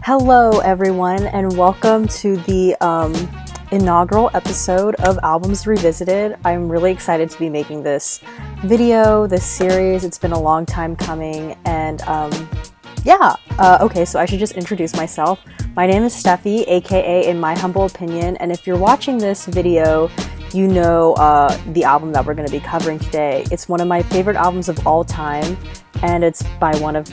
Hello everyone, and welcome to the inaugural episode of Albums Revisited. I'm really excited to be making this video, this series. It's been a long time coming, and okay, so I should just introduce myself. My name is Steffi, aka In My Humble Opinion, and if you're watching this video, you know the album that we're going to be covering today. It's one of my favorite albums of all time, and it's by one of,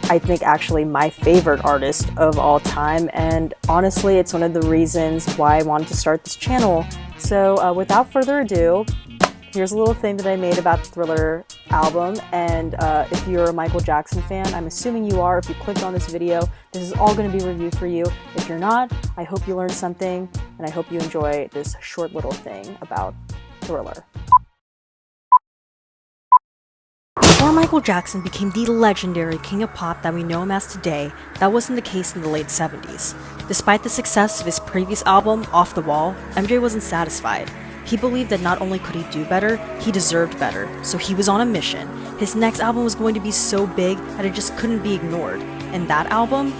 I think actually my favorite artist of all time, and honestly it's one of the reasons why I wanted to start this channel. So without further ado, here's a little thing that I made about the Thriller album, and if you're a Michael Jackson fan, I'm assuming you are. If you clicked on this video, this is all going to be reviewed for you. If you're not, I hope you learned something, and I hope you enjoy this short little thing about Thriller. Before Michael Jackson became the legendary king of pop that we know him as today, that wasn't the case in the late 70s. Despite the success of his previous album, Off the Wall, MJ wasn't satisfied. He believed that not only could he do better, he deserved better, so he was on a mission. His next album was going to be so big that it just couldn't be ignored. And that album?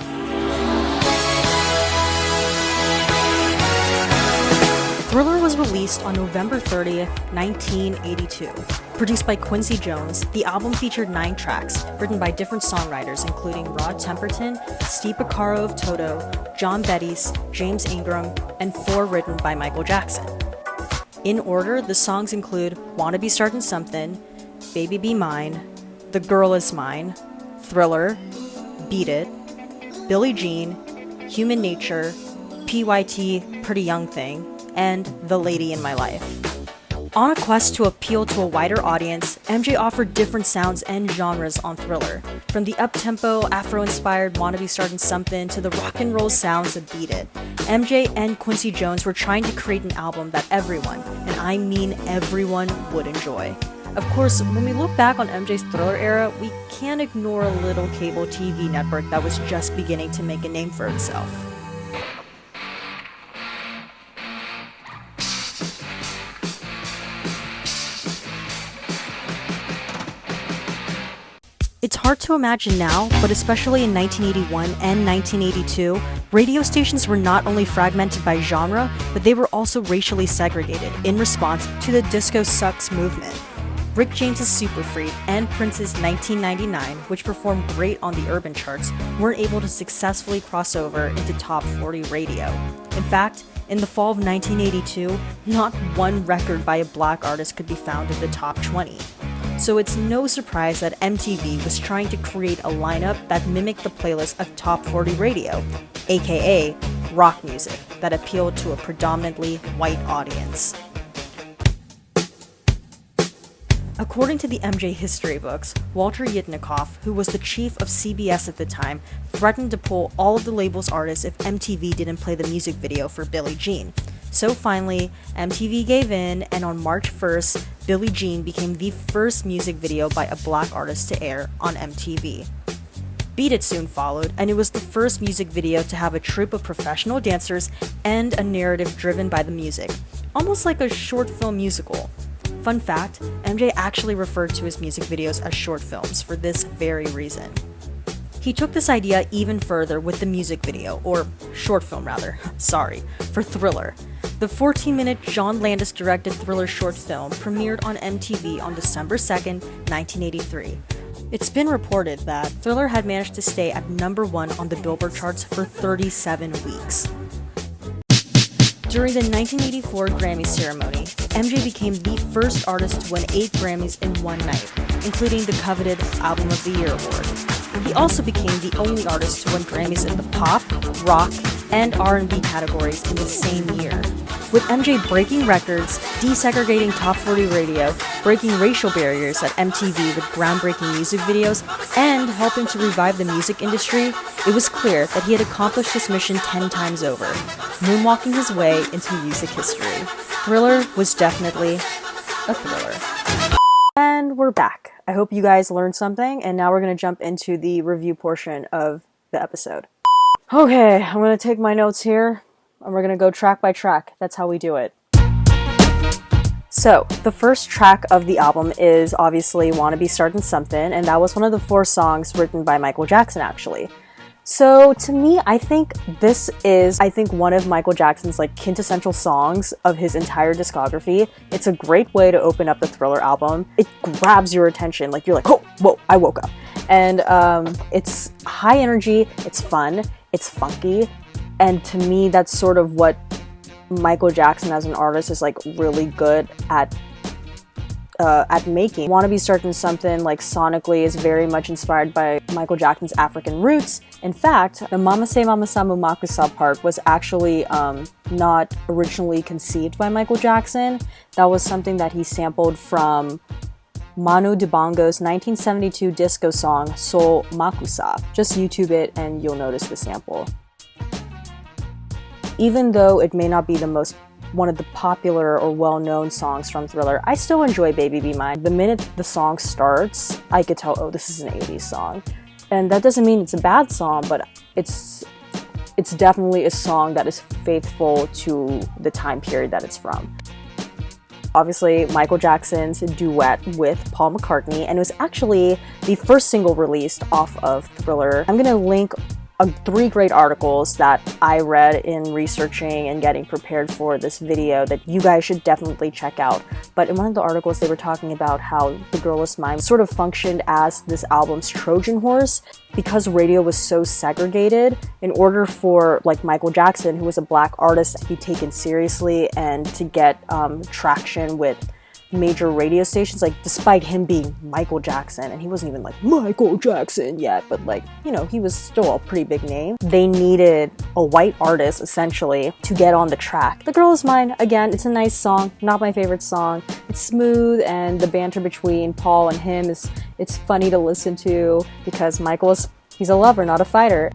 Thriller was released on November 30th, 1982. Produced by Quincy Jones, the album featured 9 tracks, written by different songwriters including Rod Temperton, Steve Porcaro of Toto, John Bettis, James Ingram, and 4 written by Michael Jackson. In order, the songs include Wanna Be Startin' Somethin', Baby Be Mine, The Girl Is Mine, Thriller, Beat It, Billie Jean, Human Nature, P.Y.T, Pretty Young Thing, and The Lady in My Life. On a quest to appeal to a wider audience, MJ offered different sounds and genres on Thriller, from the up-tempo, Afro-inspired Wanna Be Startin' Somethin' to the rock and roll sounds of Beat It. MJ and Quincy Jones were trying to create an album that everyone, and I mean everyone, would enjoy. Of course, when we look back on MJ's Thriller era, we can't ignore a little cable TV network that was just beginning to make a name for itself. It's hard to imagine now, but especially in 1981 and 1982, radio stations were not only fragmented by genre, but they were also racially segregated in response to the Disco Sucks movement. Rick James's Super Freak and Prince's 1999, which performed great on the urban charts, weren't able to successfully cross over into top 40 radio. In fact, in the fall of 1982, not one record by a black artist could be found in the top 20. So it's no surprise that MTV was trying to create a lineup that mimicked the playlist of Top 40 Radio, aka rock music, that appealed to a predominantly white audience. According to the MJ history books, Walter Yitnikoff, who was the chief of CBS at the time, threatened to pull all of the label's artists if MTV didn't play the music video for Billie Jean. So finally, MTV gave in, and on March 1st, Billie Jean became the first music video by a black artist to air on MTV. Beat It soon followed, and it was the first music video to have a troupe of professional dancers and a narrative driven by the music, almost like a short film musical. Fun fact, MJ actually referred to his music videos as short films for this very reason. He took this idea even further with the music video, or short film rather, for Thriller. The 14-minute John Landis-directed Thriller short film premiered on MTV on December 2nd, 1983. It's been reported that Thriller had managed to stay at number 1 on the Billboard charts for 37 weeks. During the 1984 Grammy ceremony, MJ became the first artist to win 8 Grammys in one night, including the coveted Album of the Year award. He also became the only artist to win Grammys in the pop, rock, and R&B categories in the same year. With MJ breaking records, desegregating Top 40 radio, breaking racial barriers at MTV with groundbreaking music videos, and helping to revive the music industry, it was clear that he had accomplished his mission 10 times over, moonwalking his way into music history. Thriller was definitely a thriller. And we're back. I hope you guys learned something, and now we're going to jump into the review portion of the episode. Okay, I'm going to take my notes here, and we're going to go track by track. That's how we do it. So, the first track of the album is obviously Wanna Be Startin' Somethin', and that was one of the 4 songs written by Michael Jackson, actually. So to me, I think this is, one of Michael Jackson's like quintessential songs of his entire discography. It's a great way to open up the Thriller album. It grabs your attention, like you're like, oh, whoa, I woke up. And it's high energy, it's fun, it's funky, and to me, that's sort of what Michael Jackson as an artist is like really good at making. Wanna Be Starting Something, like sonically, is very much inspired by Michael Jackson's African roots. In fact, the Mama Say Mama Samu Makusa part was actually not originally conceived by Michael Jackson. That was something that he sampled from Manu Dibango's 1972 disco song Soul Makusa. Just YouTube it and you'll notice the sample. Even though it may not be one of the popular or well-known songs from Thriller, I still enjoy Baby Be Mine. The minute the song starts, I could tell, oh, this is an 80s song. And that doesn't mean it's a bad song, but it's definitely a song that is faithful to the time period that it's from. Obviously, Michael Jackson's duet with Paul McCartney, and it was actually the first single released off of Thriller. I'm gonna link 3 great articles that I read in researching and getting prepared for this video that you guys should definitely check out. But in one of the articles, they were talking about how The Girl Is Mine sort of functioned as this album's Trojan horse. Because radio was so segregated, in order for like Michael Jackson, who was a black artist, to be taken seriously and to get traction with major radio stations, like despite him being Michael Jackson, and he wasn't even like Michael Jackson yet, but like, you know, he was still a pretty big name. They needed a white artist essentially to get on the track. The Girl Is Mine, again, it's a nice song, not my favorite song. It's smooth, and the banter between Paul and him it's funny to listen to because he's a lover, not a fighter.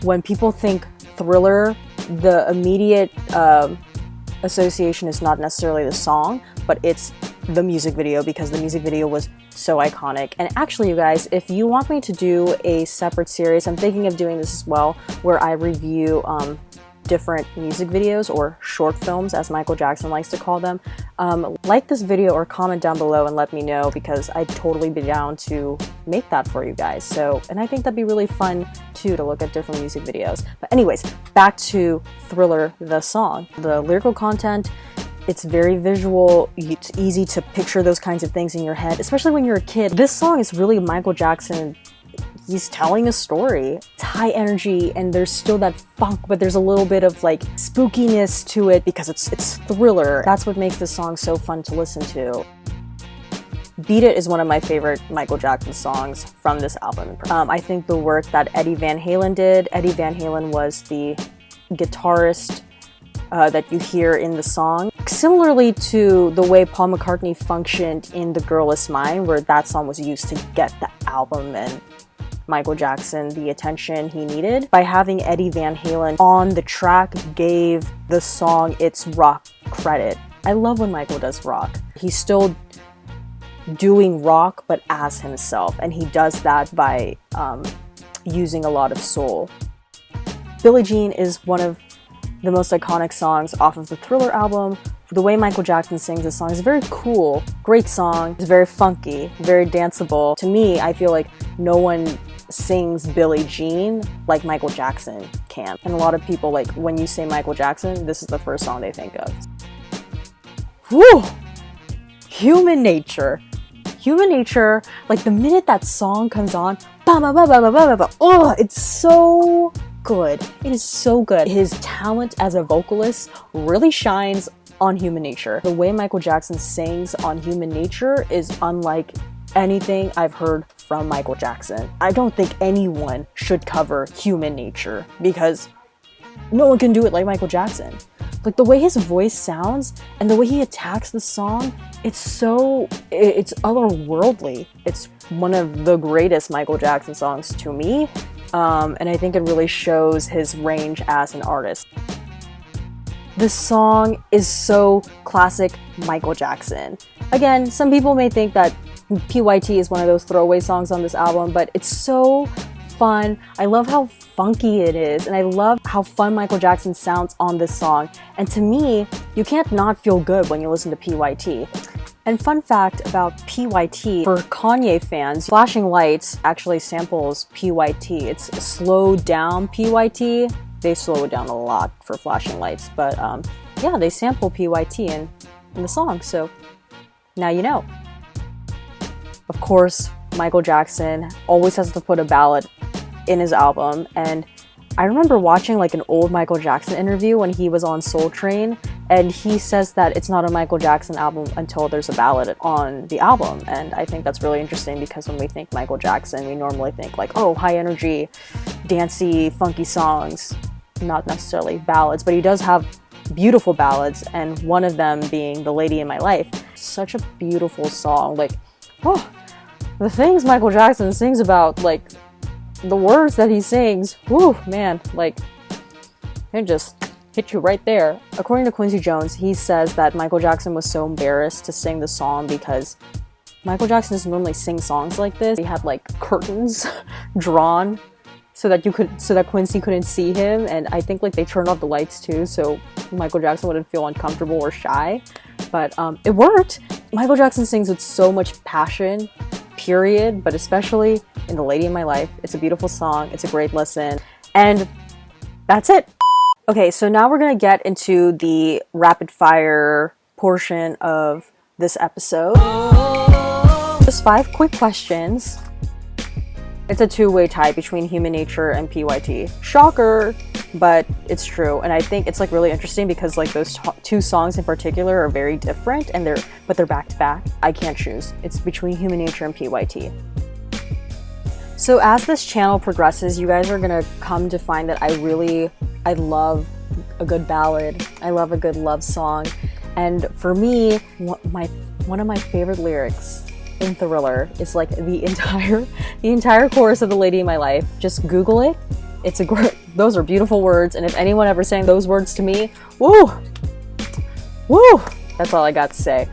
When people think Thriller, the immediate association is not necessarily the song, but it's the music video, because the music video was so iconic. And actually, you guys, if you want me to do a separate series, I'm thinking of doing this as well, where I review different music videos, or short films as Michael Jackson likes to call them. Like this video or comment down below and let me know, because I'd totally be down to make that for you guys. So, and I think that'd be really fun too, to look at different music videos. But anyways, back to Thriller, the song. The lyrical content, it's very visual. It's easy to picture those kinds of things in your head, especially when you're a kid. This song is really Michael Jackson. He's telling a story. It's high energy, and there's still that funk, but there's a little bit of like spookiness to it because it's Thriller. That's what makes this song so fun to listen to. Beat It is one of my favorite Michael Jackson songs from this album. I think the work that Eddie Van Halen did. Eddie Van Halen was the guitarist that you hear in the song. Similarly to the way Paul McCartney functioned in The Girl Is Mine, where that song was used to get the album and Michael Jackson the attention he needed. By having Eddie Van Halen on the track gave the song its rock credit. I love when Michael does rock. He's still doing rock, but as himself, and he does that by using a lot of soul. Billie Jean is one of the most iconic songs off of the Thriller album. The way Michael Jackson sings this song is very cool, great song. It's very funky, very danceable. To me, I feel like no one sings Billie Jean like Michael Jackson can. And a lot of people, like, when you say Michael Jackson, this is the first song they think of. Whew! Human Nature. Human Nature, like the minute that song comes on, oh, it's so good. It is so good. His talent as a vocalist really shines on Human Nature. The way Michael Jackson sings on Human Nature is unlike anything I've heard from Michael Jackson. I don't think anyone should cover Human Nature because no one can do it like Michael Jackson. Like the way his voice sounds and the way he attacks the song, it's otherworldly. It's one of the greatest Michael Jackson songs to me, and I think it really shows his range as an artist. This song is so classic Michael Jackson. Again, some people may think that P.Y.T. is one of those throwaway songs on this album, but it's so fun. I love how funky it is, and I love how fun Michael Jackson sounds on this song. And to me, you can't not feel good when you listen to P.Y.T. And fun fact about P.Y.T, for Kanye fans, Flashing Lights actually samples P.Y.T. It's slowed down P.Y.T. They slow it down a lot for Flashing Lights, but yeah, they sample P.Y.T. in the song, so now you know. Of course, Michael Jackson always has to put a ballad in his album, and I remember watching like an old Michael Jackson interview when he was on Soul Train, and he says that it's not a Michael Jackson album until there's a ballad on the album. And I think that's really interesting because when we think Michael Jackson, we normally think like, oh, high energy, dancey, funky songs, not necessarily ballads, but he does have beautiful ballads, and one of them being The Lady in My Life. Such a beautiful song. Like, oh, the things Michael Jackson sings about, like, the words that he sings, whoo, man, like, it just hit you right there. According to Quincy Jones, he says that Michael Jackson was so embarrassed to sing the song because Michael Jackson doesn't normally sing songs like this. He had like curtains drawn so that Quincy couldn't see him, and I think like they turned off the lights too, so Michael Jackson wouldn't feel uncomfortable or shy. But it worked. Michael Jackson sings with so much passion, period, but especially in The Lady in My Life. It's a beautiful song, it's a great listen, and that's it. Okay, so now we're gonna get into the rapid fire portion of this episode. Just 5 quick questions. It's a two-way tie between Human Nature and P.Y.T. Shocker, but it's true, and I think it's like really interesting because like those 2 songs in particular are very different, and they're back to back. I can't choose. It's between Human Nature and P.Y.T. So as this channel progresses, you guys are gonna come to find that I love a good ballad. I love a good love song, and for me, one of my favorite lyrics in Thriller is like the entire chorus of The Lady in My Life. Just Google it. It's those are beautiful words, and if anyone ever sang those words to me, woo, that's all I got to say.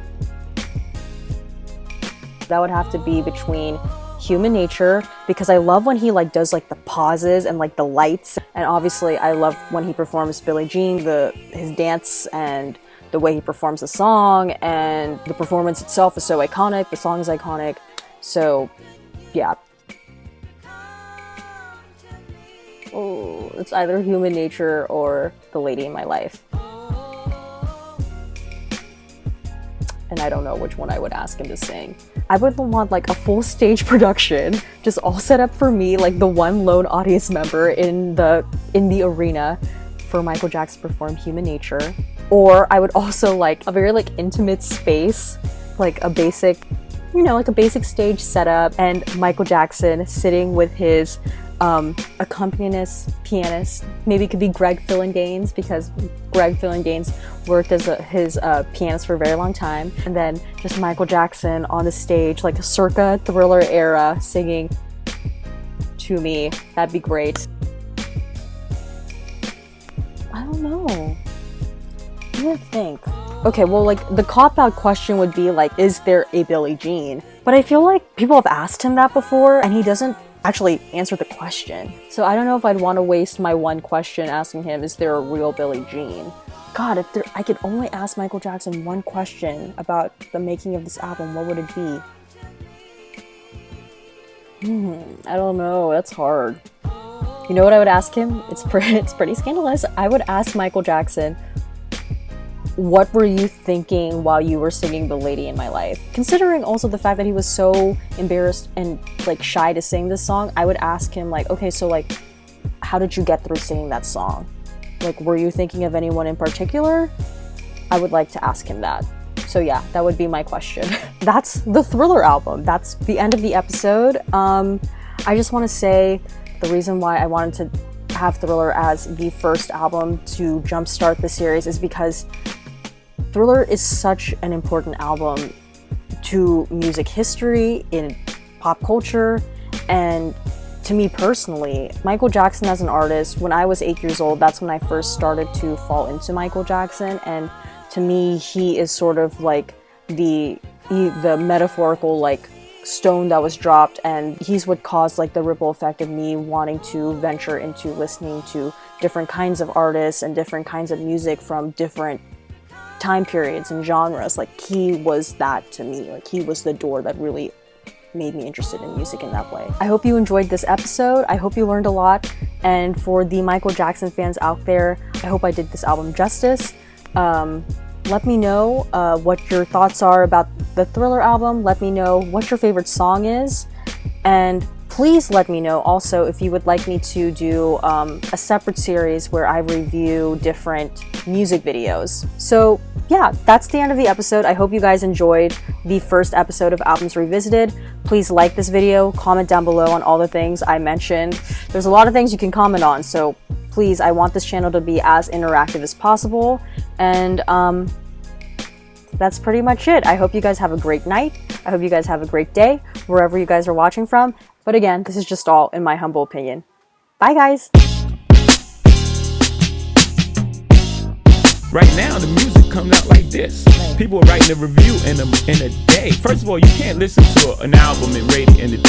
That would have to be between Human Nature, because I love when he like does like the pauses and like the lights, and obviously I love when he performs Billie Jean, his dance and the way he performs the song, and the performance itself is so iconic, the song is iconic, so yeah. Oh, it's either Human Nature or The Lady in My Life. And I don't know which one I would ask him to sing. I would want like a full stage production, just all set up for me, like the one lone audience member in the arena for Michael Jackson to perform Human Nature. Or I would also like a very like intimate space, like a basic, like a basic stage setup, and Michael Jackson sitting with his accompanist, pianist. Maybe it could be Greg Phillinganes, because Greg Phillinganes worked as his pianist for a very long time. And then just Michael Jackson on the stage, like a circa Thriller era, singing to me. That'd be great. I don't know. I don't think. Okay, well, like, the cop-out question would be, like, is there a Billie Jean? But I feel like people have asked him that before, and he doesn't actually answer the question. So I don't know if I'd want to waste my one question asking him, is there a real Billie Jean? God, if I could only ask Michael Jackson one question about the making of this album, what would it be? I don't know, that's hard. You know what I would ask him? It's pretty scandalous. I would ask Michael Jackson, what were you thinking while you were singing The Lady in My Life? Considering also the fact that he was so embarrassed and like shy to sing this song, I would ask him like, okay, so like, how did you get through singing that song? Like, were you thinking of anyone in particular? I would like to ask him that. So yeah, that would be my question. That's the Thriller album. That's the end of the episode. I just want to say the reason why I wanted to have Thriller as the first album to jumpstart the series is because Thriller is such an important album to music history, in pop culture, and to me personally. Michael Jackson as an artist, when I was 8 years old, that's when I first started to fall into Michael Jackson, and to me, he is sort of like the metaphorical like stone that was dropped, and he's what caused like the ripple effect of me wanting to venture into listening to different kinds of artists and different kinds of music from different time periods and genres. Like, he was that to me. Like, he was the door that really made me interested in music in that way. I hope you enjoyed this episode. I hope you learned a lot. And for the Michael Jackson fans out there, I hope I did this album justice. Let me know what your thoughts are about the Thriller album. Let me know what your favorite song is. And please let me know also if you would like me to do a separate series where I review different music videos. So yeah, that's the end of the episode. I hope you guys enjoyed the first episode of Albums Revisited. Please like this video, comment down below on all the things I mentioned. There's a lot of things you can comment on, so please, I want this channel to be as interactive as possible. And that's pretty much it. I hope you guys have a great night. I hope you guys have a great day, wherever you guys are watching from. But again, this is just all in my humble opinion. Bye, guys. Right now, the music comes out like this. People are writing a review in a day. First of all, you can't listen to an album and rate it in a day.